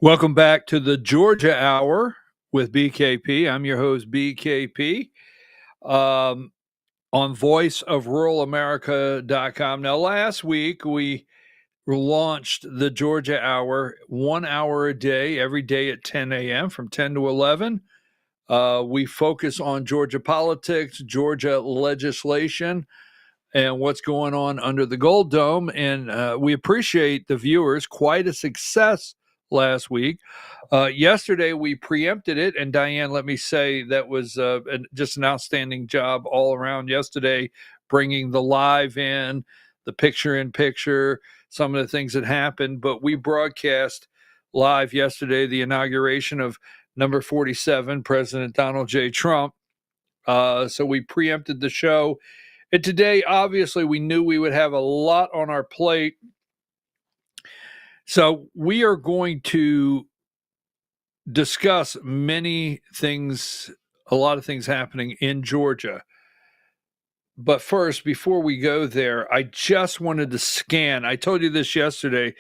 Welcome back to the Georgia Hour with BKP. I'm your host, BKP, on voiceofruralamerica.com. Now, last week we launched the Georgia Hour, 1 hour a day, every day at 10 a.m. from 10 to 11. We focus on Georgia politics, Georgia legislation, and what's going on under the Gold Dome. And we appreciate the viewers. Quite a success last week. Yesterday, we preempted it. And Diane, let me say that was just an outstanding job all around yesterday, bringing the live in, the picture-in-picture, some of the things that happened. But we broadcast live yesterday the inauguration of number 47, President Donald J. Trump. So we preempted the show. And today, obviously, we knew we would have a lot on our plate. So we are going to discuss many things, a lot of things happening in Georgia. But first, before we go there, I just wanted to scan. I told you this yesterday.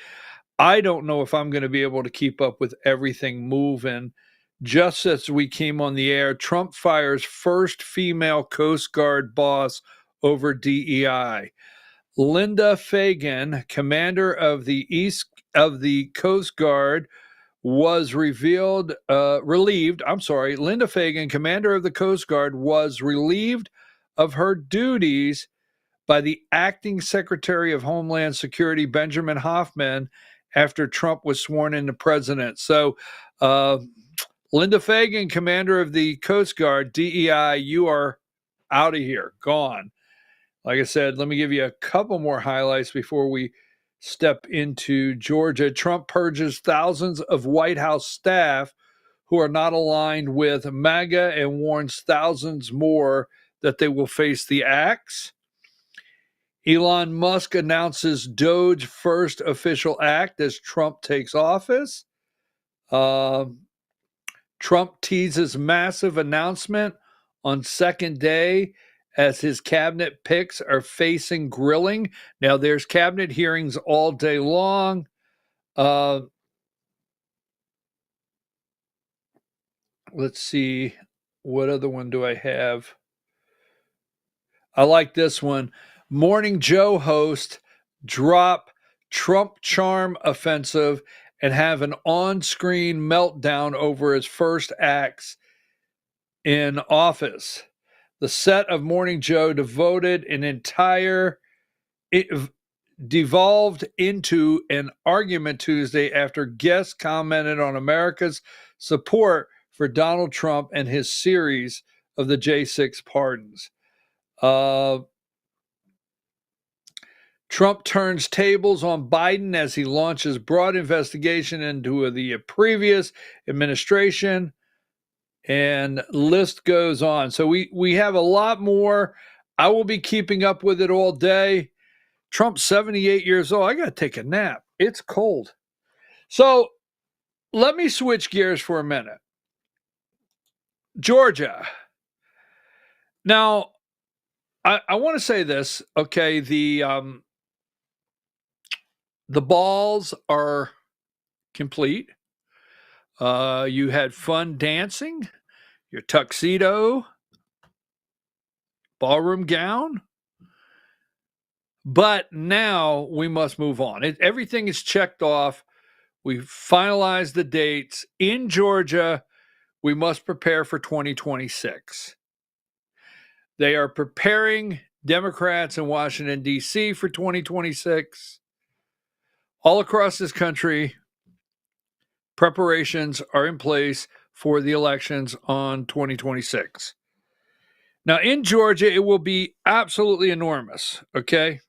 I don't know if I'm going to be able to keep up with everything moving. Just as we came on the air, Trump fires first female Coast Guard boss over DEI. Linda Fagan, commander of the Coast Guard, was relieved. Linda Fagan, commander of the Coast Guard, was relieved of her duties by the acting Secretary of Homeland Security, Benjamin Hoffman, after Trump was sworn into president. So, Linda Fagan, commander of the Coast Guard, DEI, you are out of here, gone. Like I said, let me give you a couple more highlights before we step into Georgia. Trump purges thousands of White House staff who are not aligned with MAGA and warns thousands more that they will face the axe. Elon Musk announces Doge first official act as Trump takes office. Trump teases massive announcement on second day as his cabinet picks are facing grilling. Now, there's cabinet hearings all day long. Let's see. What other one do I have? I like this one. Morning Joe host drop Trump charm offensive and have an on-screen meltdown over his first acts in office. The set of Morning Joe devoted devolved into an argument Tuesday after guests commented on America's support for Donald Trump and his series of the J6 pardons. Trump turns tables on Biden as he launches broad investigation into the previous administration, and list goes on. So we have a lot more. I will be keeping up with it all day. Trump's 78 years old. I got to take a nap. It's cold. So let me switch gears for a minute. Georgia. Now, I want to say this. Okay, the balls are complete. You had fun dancing, your tuxedo, ballroom gown. But now we must move on. Everything is checked off. We've finalized the dates. In Georgia, we must prepare for 2026. They are preparing Democrats in Washington, D.C. for 2026. All across this country, preparations are in place for the elections on 2026. Now, in Georgia, it will be absolutely enormous, okay?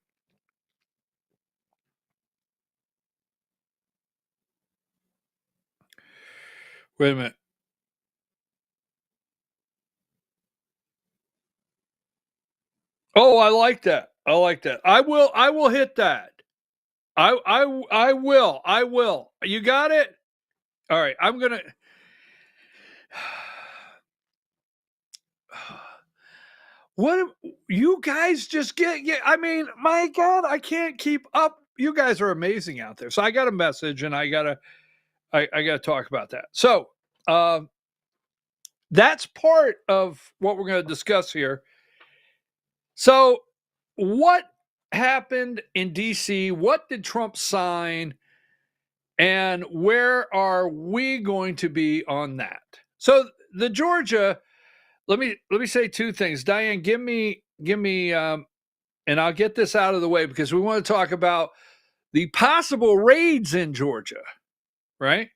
Wait a minute. Oh, I like that. I like that. I will hit that. I will. You got it? All right. I'm going to. What you guys just get? I mean, my God, I can't keep up. You guys are amazing out there. So I got a message and I got to I got to talk about that. So that's part of what we're going to discuss here. So what happened in D.C.? What did Trump sign? And where are we going to be on that? So the Georgia, let me say two things. Diane, give me, and I'll get this out of the way because we want to talk about the possible raids in Georgia, right?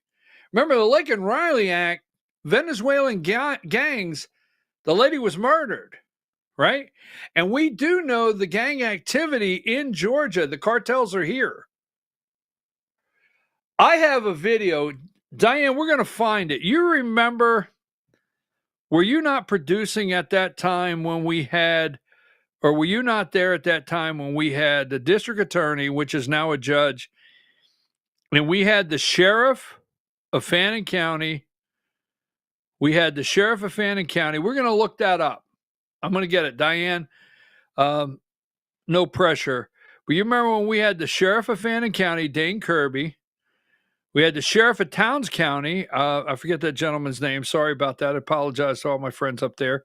Remember the Laken Riley Act, Venezuelan gangs, the lady was murdered, right? And we do know the gang activity in Georgia. The cartels are here. I have a video. Diane, we're going to find it. You remember, were you not producing at that time when we had, or were you not there at that time when we had the district attorney, which is now a judge, and we had the sheriff of Fannin County? We had the sheriff of Fannin County. We're going to look that up. I'm going to get it. Diane, no pressure. But you remember when we had the sheriff of Fannin County, Dane Kirby. We had the sheriff of Towns County. I forget that gentleman's name. Sorry about that. I apologize to all my friends up there.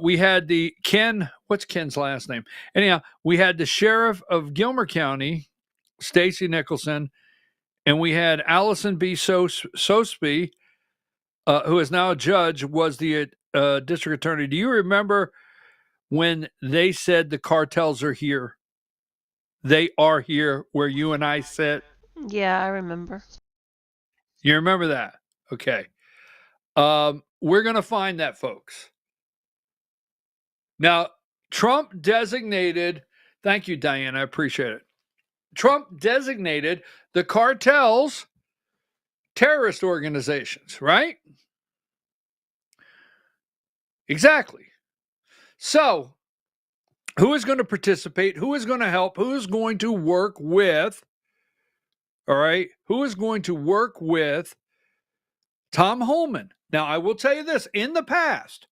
We had the Ken. What's Ken's last name? Anyhow, we had the sheriff of Gilmer County, Stacy Nicholson, and we had Allison B. Sosby, who is now a judge, was the district attorney. Do you remember when they said the cartels are here? They are here where you and I sit. Yeah, I remember. You remember that? Okay. We're going to find that, folks. Now, Trump designated, thank you, Diane, I appreciate it. Trump designated the cartels terrorist organizations, right? Exactly. So, who is going to participate? Who is going to help? Who is going to work with? All right. Who is going to work with Tom Homan? Now, I will tell you this. In the past,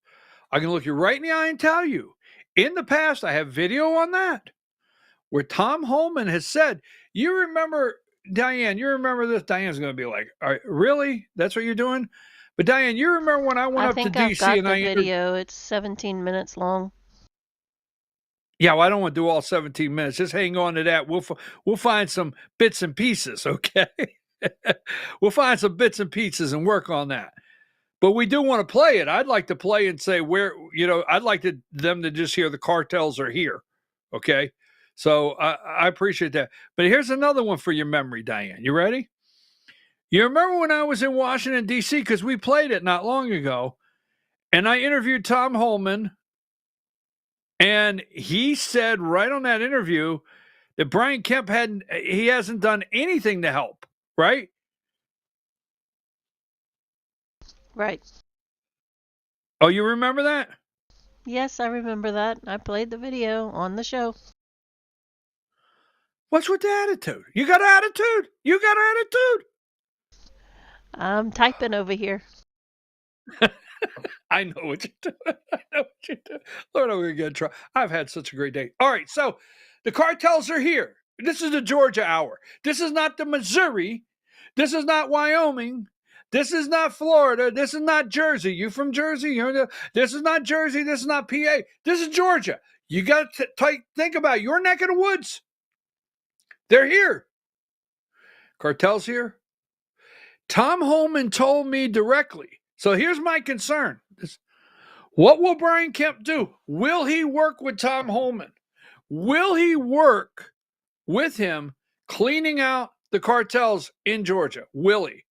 I can look you right in the eye and tell you, in the past, I have video on that where Tom Homan has said, you remember, Diane, you remember this? Diane's going to be like, really? That's what you're doing? But Diane, you remember when I went up to D.C. I've got the video. It's 17 minutes long. Yeah, well, I don't want to do all 17 minutes. Just hang on to that. We'll find some bits and pieces, okay? We'll find some bits and pieces and work on that. But we do want to play it. I'd like to play and say where, I'd like them to just hear the cartels are here, okay? So I appreciate that. But here's another one for your memory, Diane. You ready? You remember when I was in Washington, D.C., because we played it not long ago, and I interviewed Tom Homan, and he said right on that interview that Brian Kemp hasn't done anything to help, right? Right. Oh, you remember that? Yes, I remember that. I played the video on the show. What's with the attitude? You got attitude? You got attitude? I'm typing over here. I know what you're doing. I know what you're doing. Lord, I'm going to try. I've had such a great day. All right, so the cartels are here. This is the Georgia hour. This is not the Missouri. This is not Wyoming. This is not Florida. This is not Jersey. You from Jersey? This is not Jersey. This is not PA. This is Georgia. You got to think about your neck of the woods. They're here. Cartels here. Tom Homan told me directly. So here's my concern. What will Brian Kemp do? Will he work with Tom Homan? Will he work with him cleaning out the cartels in Georgia? Will he?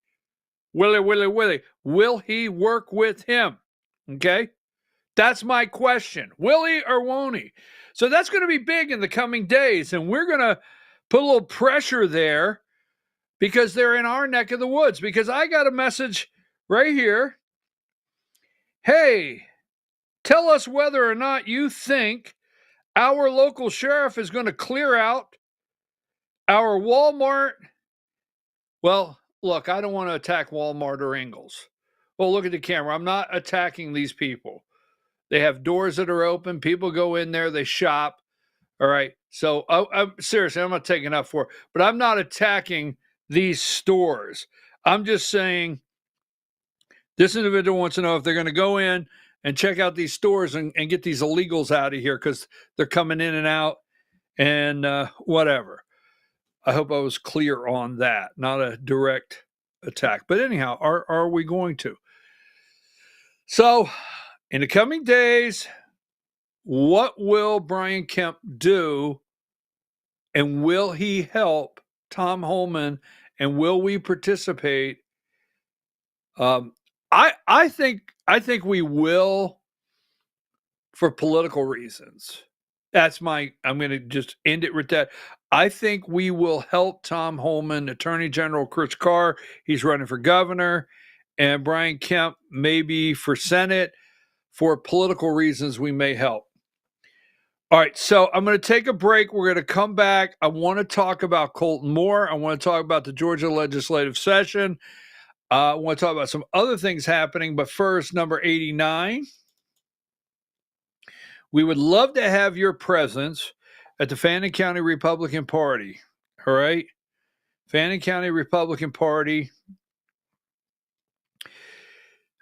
Will he work with him? Okay? That's my question. Will he or won't he? So that's going to be big in the coming days, and we're going to put a little pressure there because they're in our neck of the woods. Because I got a message right here. Hey, tell us whether or not you think our local sheriff is going to clear out our Walmart. Well, look, I don't want to attack Walmart or Ingles. Well, look at the camera. I'm not attacking these people. They have doors that are open. People go in there. They shop. All right. So I'm seriously, I'm not taking up for it. But I'm not attacking these stores. I'm just saying this individual wants to know if they're going to go in and check out these stores and get these illegals out of here because they're coming in and out and whatever. I hope I was clear on that, not a direct attack. But anyhow, are we going to? So in the coming days, what will Brian Kemp do? And will he help Tom Homan? And will we participate? I think we will for political reasons. I'm going to just end it with that. I think we will help Tom Homan, Attorney General Chris Carr. He's running for governor, and Brian Kemp maybe for Senate. For political reasons, we may help. All right, so I'm going to take a break. We're going to come back. I want to talk about Colton Moore. I want to talk about the Georgia legislative session. I want to talk about some other things happening. But first, number 89. We would love to have your presence at the Fannin County Republican Party. All right? Fannin County Republican Party.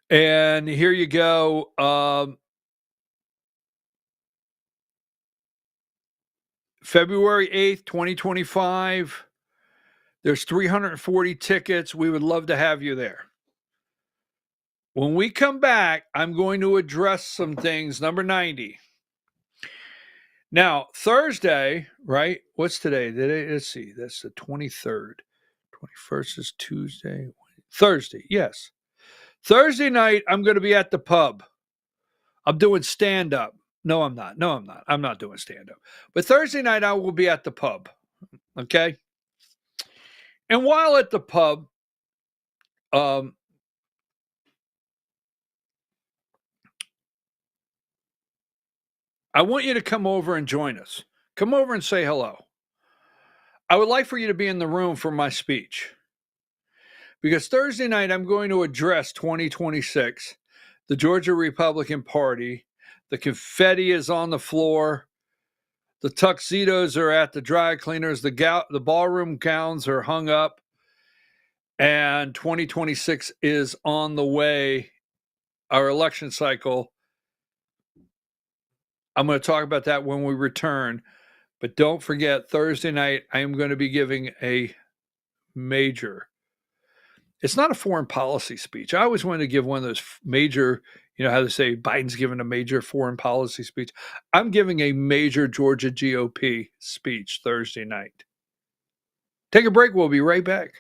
And here you go. February 8th, 2025. There's 340 tickets. We would love to have you there. When we come back, I'm going to address some things. Number 90. Now, Thursday, right? What's today? Let's see. That's the 23rd. 21st is Tuesday. Thursday, yes. Thursday night, I'm going to be at the pub. I'm doing stand-up. No, I'm not. I'm not doing stand-up. But Thursday night, I will be at the pub. Okay? And while at the pub, I want you to come over and join us. Come over and say hello. I would like for you to be in the room for my speech. Because Thursday night, I'm going to address 2026, the Georgia Republican Party. The confetti is on the floor. The tuxedos are at the dry cleaners. The ballroom gowns are hung up. And 2026 is on the way, our election cycle. I'm going to talk about that when we return. But don't forget, Thursday night, I am going to be giving a major, it's not a foreign policy speech. I always wanted to give one of those major, you know how they say Biden's giving a major foreign policy speech. I'm giving a major Georgia GOP speech Thursday night. Take a break. We'll be right back.